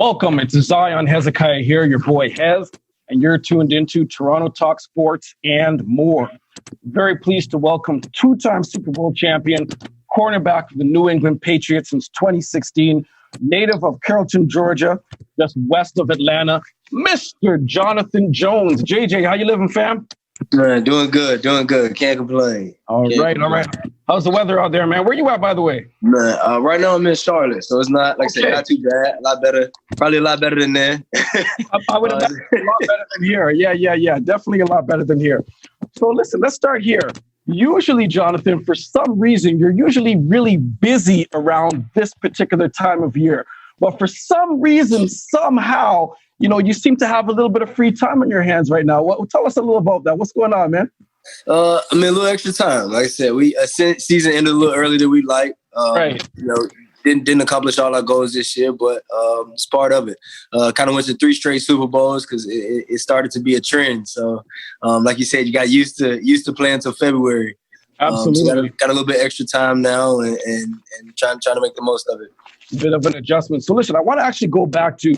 Welcome. It's Zion Hezekiah here, your boy Hez, and you're tuned into Toronto Talk Sports and more. Very pleased to welcome two-time Super Bowl champion, cornerback for the New England Patriots since 2016, native of Carrollton, Georgia, just west of Atlanta, Mr. Jonathan Jones. JJ, how you living, fam? Man, doing good. Can't complain. All right. How's the weather out there, man? Where you at, by the way? Man, right now I'm in Charlotte, so it's not, like I said, not too bad. A lot better. Probably a lot better than there. I would imagine a lot better than here. Yeah. Definitely a lot better than here. So listen, let's start here. Usually, Jonathan, for some reason, you're usually really busy around this particular time of year. But for some reason, somehow, you seem to have a little bit of free time on your hands right now. Tell us a little about that. What's going on, man? A little extra time. Like I said, we season ended a little earlier than we'd like. Right. Didn't accomplish all our goals this year, but it's part of it. Kind of went to 3 straight Super Bowls because it started to be a trend. So, like you said, you got used to playing until February. Absolutely. So got a little bit extra time now and trying to make the most of it. A bit of an adjustment. So listen, I want to actually go back to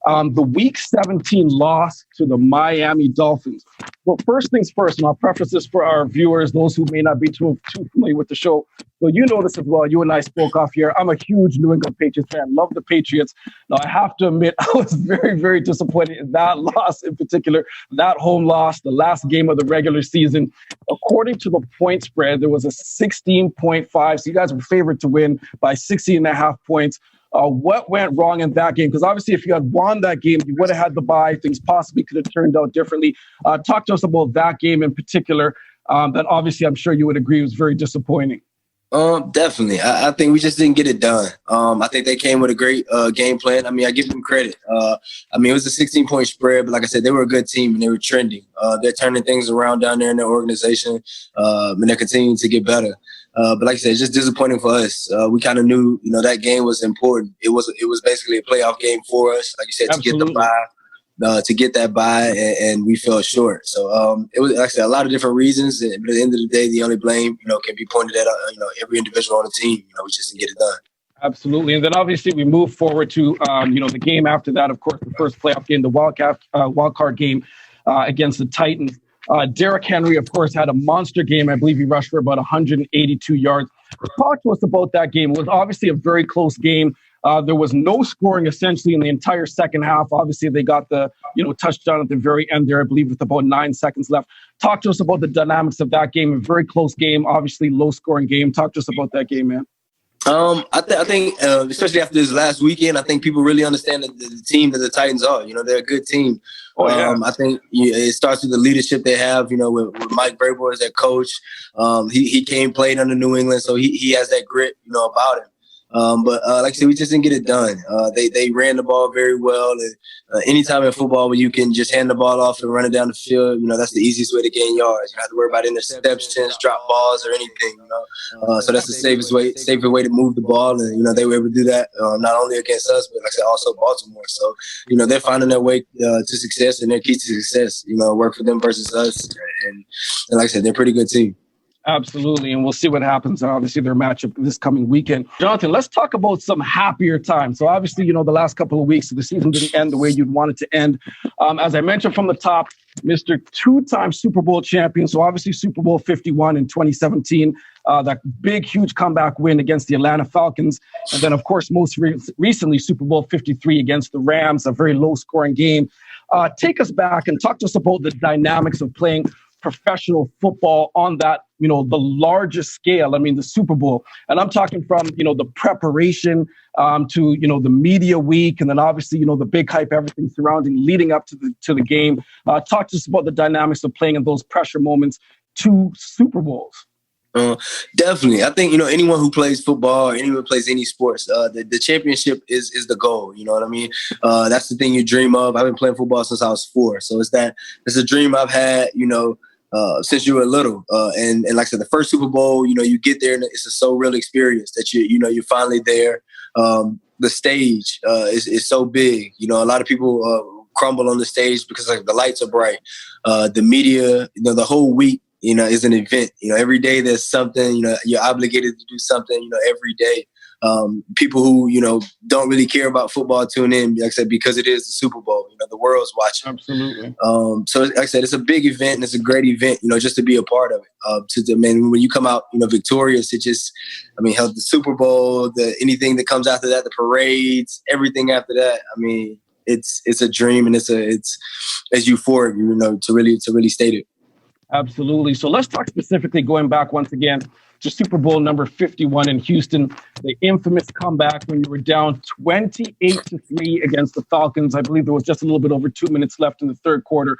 the Week 17 loss to the Miami Dolphins. Well, first things first, and I'll preface this for our viewers, those who may not be too familiar with the show. So you know this as well. You and I spoke off here. I'm a huge New England Patriots fan. Love the Patriots. Now, I have to admit, I was very, very disappointed in that loss in particular, that home loss, the last game of the regular season. According to the point spread, there was a 16.5. So you guys were favored to win by 16.5 points. What went wrong in that game? Because obviously, if you had won that game, you would have had the bye. Things possibly could have turned out differently. Talk to us about that game in particular. That obviously, I'm sure you would agree was very disappointing. Definitely. I think we just didn't get it done. I think they came with a great game plan. I give them credit. It was a 16-point spread, but like I said, they were a good team and they were trending. They're turning things around down there in their organization, and they're continuing to get better. But like I said, it's just disappointing for us. We kind of knew, that game was important. It was basically a playoff game for us, like you said, Absolutely. to get that bye, and we fell short. So it was, like I said, a lot of different reasons. But at the end of the day, the only blame, can be pointed at, every individual on the team. We just didn't get it done. Absolutely. And then obviously we move forward to, the game after that, of course, the first playoff game, the wild card game against the Titans. Derrick Henry, of course, had a monster game. I believe he rushed for about 182 yards. Talk to us about that game. It was obviously a very close game. There was no scoring essentially in the entire second half. Obviously, they got the touchdown at the very end there, I believe, with about 9 seconds left. Talk to us about the dynamics of that game. A very close game, obviously low-scoring game. Talk to us about that game, man. I think especially after this last weekend, I think people really understand the team that the Titans are. They're a good team. Oh, yeah. I think it starts with the leadership they have, with Mike Vrabel as their coach. He played under New England, so he has that grit, about him. But like I said, we just didn't get it done. They ran the ball very well. And anytime in football where you can just hand the ball off and run it down the field, that's the easiest way to gain yards. You don't have to worry about interceptions, drop balls, or anything. So that's the safest way to move the ball. And they were able to do that not only against us, but like I said, also Baltimore. So they're finding their way to success, and their key to success, work for them versus us. And like I said, they're a pretty good team. Absolutely, and we'll see what happens. Obviously, their matchup this coming weekend. Jonathan, let's talk about some happier times. So obviously, the last couple of weeks, the season didn't end the way you'd want it to end. As I mentioned from the top, Mr. Two-time Super Bowl champion. So obviously, Super Bowl 51 in 2017, that big, huge comeback win against the Atlanta Falcons. And then, of course, most recently, Super Bowl 53 against the Rams, a very low-scoring game. Take us back and talk to us about the dynamics of playing professional football on that, the largest scale. The Super Bowl. And I'm talking from, the preparation to, the media week. And then obviously, the big hype, everything surrounding leading up to the game. Talk to us about the dynamics of playing in those pressure moments, 2 Super Bowls. Definitely. I think, anyone who plays football or anyone who plays any sports, the championship is the goal. You know what I mean? That's the thing you dream of. I've been playing football since I was 4. So it's a dream I've had, since you were little. And like I said, the first Super Bowl, you get there and it's a so real experience that you're finally there. The stage is so big. A lot of people crumble on the stage because the lights are bright. The media, the whole week, is an event. Every day there's something, you're obligated to do something, every day. people who, don't really care about football tune in, like I said, because it is the Super Bowl. The world's watching. Absolutely. So like I said, it's a big event and it's a great event, just to be a part of it. When you come out, victorious, it just, the Super Bowl, anything that comes after that, the parades, everything after that. It's a dream and it's euphoric, to really state it. Absolutely. So let's talk specifically, going back once again to Super Bowl number 51 in Houston, the infamous comeback when you were down 28-3 against the Falcons. I believe there was just a little bit over 2 minutes left in the third quarter.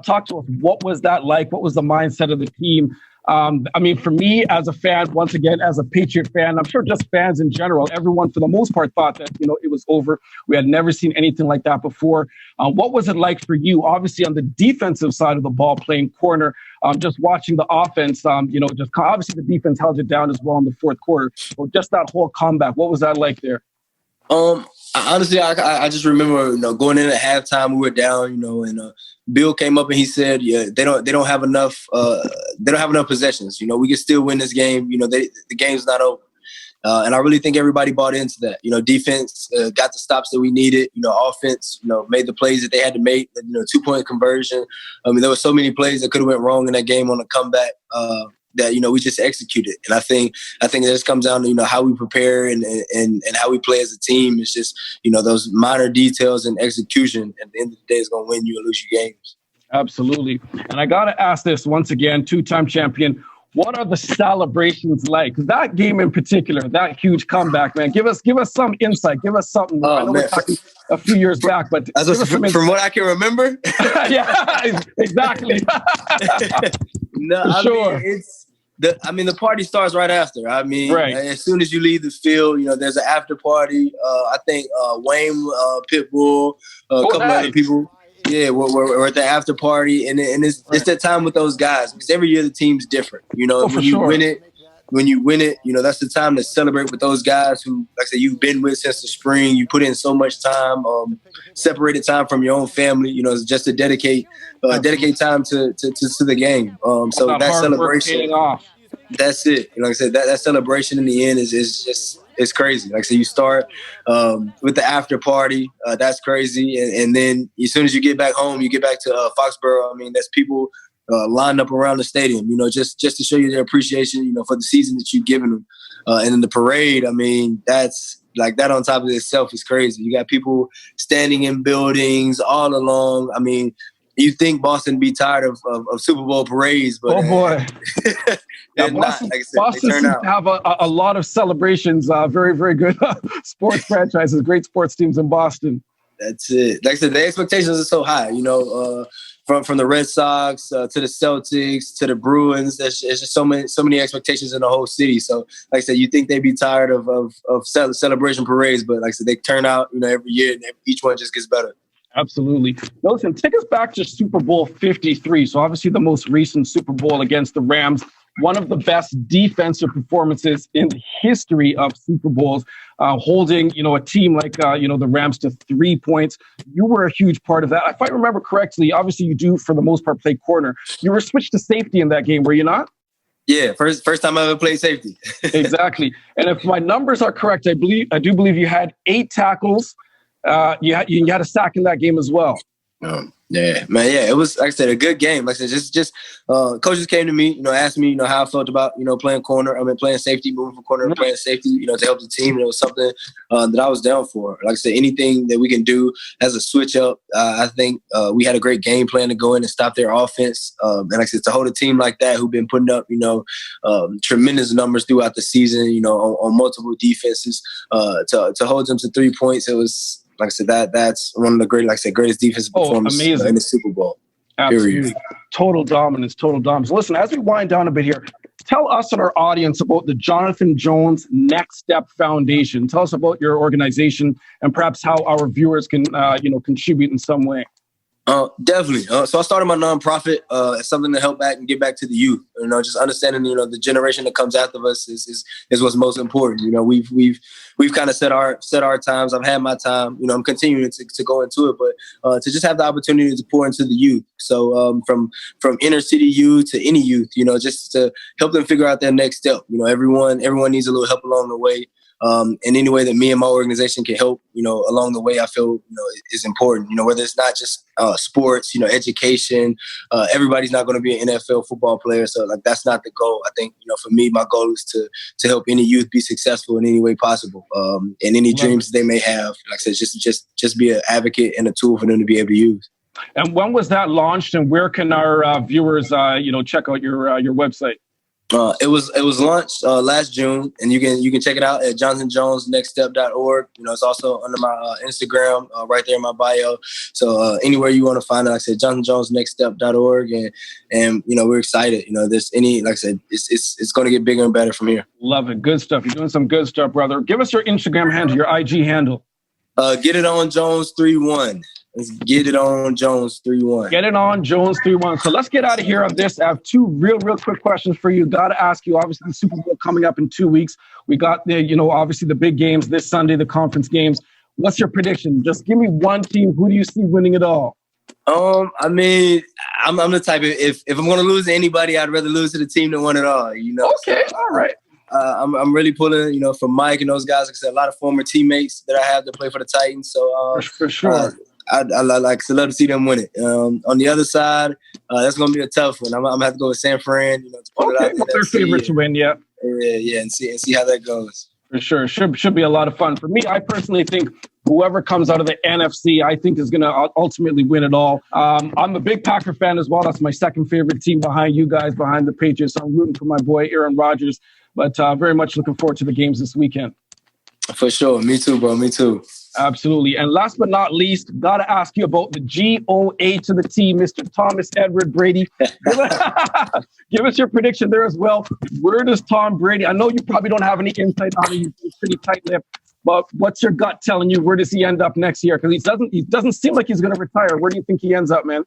Talk to us. What was that like? What was the mindset of the team? For me as a fan, once again, as a Patriot fan, I'm sure just fans in general, everyone for the most part thought that, it was over. We had never seen anything like that before. What was it like for you? Obviously on the defensive side of the ball, playing corner, just watching the offense, just obviously the defense held it down as well in the fourth quarter. So just that whole comeback, what was that like there? Honestly, I just remember, going in at halftime, we were down, and Bill came up and he said, "Yeah, they don't have enough. They don't have enough possessions. We can still win this game. The game's not over." And I really think everybody bought into that. Defense got the stops that we needed. Offense, made the plays that they had to make. 2-point conversion. There were so many plays that could have went wrong in that game on a comeback. That we just executed, and I think it just comes down to how we prepare and how we play as a team. It's just those minor details and execution. At the end of the day, is going to win you or lose your games. Absolutely, and I got to ask this once again, two-time champion. What are the celebrations like? Because that game in particular, that huge comeback, man. Give us some insight. Give us something. I know we're talking a few years back, but from what I can remember. Yeah, exactly. No, sure. The party starts right after. Right. As soon as you leave the field, there's an after party. I think Wayne, Pitbull, a couple of other people. Yeah, we're at the after party, and it's that time with those guys because every year the team's different. When you win it, that's the time to celebrate with those guys who, like I said, you've been with since the spring. You put in so much time, separated time from your own family. Just to dedicate time to the game. So that celebration, that's it. Like I said, that celebration in the end is just. It's crazy. Like I said, you start with the after party. That's crazy. And then as soon as you get back home, you get back to Foxborough. That's people lined up around the stadium, just to show you their appreciation, for the season that you've given them. And in the parade, that's like that on top of itself is crazy. You got people standing in buildings all along. You think Boston be tired of Super Bowl parades, but oh boy, yeah, Boston, like I said, Boston seems to have a lot of celebrations. Very, very good sports franchises, great sports teams in Boston. That's it. Like I said, the expectations are so high. From the Red Sox to the Celtics to the Bruins, there's just so many expectations in the whole city. So, like I said, you think they'd be tired of celebration parades, but like I said, they turn out every year, and each one just gets better. Absolutely. Now, listen, take us back to Super Bowl 53. So obviously the most recent Super Bowl against the Rams, one of the best defensive performances in the history of Super Bowls, holding, a team like, the Rams to 3 points. You were a huge part of that. If I remember correctly, obviously you do, for the most part, play corner. You were switched to safety in that game, were you not? Yeah, first time I ever played safety. Exactly. And if my numbers are correct, I do believe you had 8 tackles. You had a sack in that game as well. Yeah, man. Yeah, it was, like I said, a good game. Like I said, just coaches came to me, asked me, how I felt about, playing corner. Playing safety, moving from corner to playing safety, to help the team. And it was something that I was down for. Like I said, anything that we can do as a switch up. I think we had a great game plan to go in and stop their offense. And like I said, to hold a team like that who've been putting up, tremendous numbers throughout the season, on multiple defenses, to hold them to 3 points, it was. Like I said, that's one of the greatest defensive performances in the Super Bowl. Absolutely. Period. Total dominance. Listen, as we wind down a bit here, tell us and our audience about the Jonathan Jones Next Step Foundation. Tell us about your organization and perhaps how our viewers can, contribute in some way. Definitely. So I started my nonprofit as something to help back and give back to the youth. Just understanding, the generation that comes after us is what's most important. We've kind of set our times. I've had my time. I'm continuing to go into it, but to just have the opportunity to pour into the youth. So from inner city youth to any youth, just to help them figure out their next step. Everyone needs a little help along the way. in any way that me and my organization can help, along the way, I feel, is important, whether it's not just sports, education. Everybody's not going to be an NFL football player. So like, that's not the goal. I think, for me, my goal is to help any youth be successful in any way possible. And any dreams they may have, like I said, just be an advocate and a tool for them to be able to use. And when was that launched, and where can our viewers, check out your website? It was launched last June, and you can check it out at johnsonjonesnextstep.org. It's also under my Instagram, right there in my bio. So anywhere you want to find it, like I said, johnsonjonesnextstep.org, and we're excited. There's like I said, it's going to get bigger and better from here. Love it, good stuff. You're doing some good stuff, brother. Give us your Instagram handle, your IG handle. Get it on Jones31. Let's get it on Jones31. Get it on Jones31. So let's get out of here on this. I have two real quick questions for you. Got to ask you, obviously, the Super Bowl coming up in 2 weeks. We got obviously the big games this Sunday, the conference games. What's your prediction? Just give me one team. Who do you see winning it all? I mean, I'm the type of, if I'm going to lose to anybody, I'd rather lose to the team that won it all. Okay, so, all right. I'm really pulling, from Mike and those guys. Like I said, a lot of former teammates that I have that play for the Titans. So for sure. I love to see them win it. On the other side, that's going to be a tough one. I'm going to have to go with San Fran. To put it out there. What's their favorite to win? Yeah. Yeah, and see how that goes. For sure. Should be a lot of fun. For me, I personally think whoever comes out of the NFC, I think is going to ultimately win it all. I'm a big Packer fan as well. That's my second favorite team behind you guys, behind the Patriots. So I'm rooting for my boy, Aaron Rodgers. But very much looking forward to the games this weekend. For sure. Me too, bro. Me too. Absolutely. And last but not least, got to ask you about the GOA to the T, Mr. Thomas Edward Brady. Give us your prediction there as well. Where does Tom Brady? I know you probably don't have any insight on it. He's pretty tight-lipped. But what's your gut telling you? Where does he end up next year? Because he doesn't seem like he's going to retire. Where do you think he ends up, man?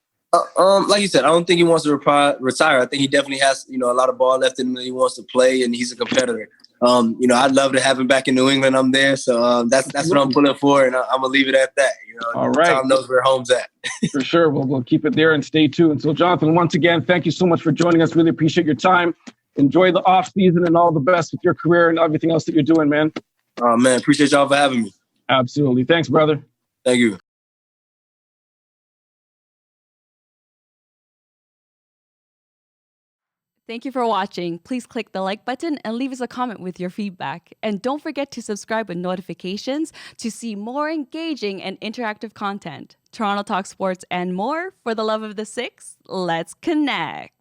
Like you said, I don't think he wants to retire. I think he definitely has, a lot of ball left in him that he wants to play, and he's a competitor. I'd love to have him back in New England. I'm there, so that's what I'm pulling for, and I'm gonna leave it at that. All right. Tom knows where home's at. For sure, we'll keep it there and stay tuned. So, Jonathan, once again, thank you so much for joining us. Really appreciate your time. Enjoy the off season and all the best with your career and everything else that you're doing, man. Oh man, appreciate y'all for having me. Absolutely, thanks, brother. Thank you. Thank you for watching. Please click the like button and leave us a comment with your feedback. And don't forget to subscribe with notifications to see more engaging and interactive content. Toronto Talk Sports and more. For the love of the Six, let's connect.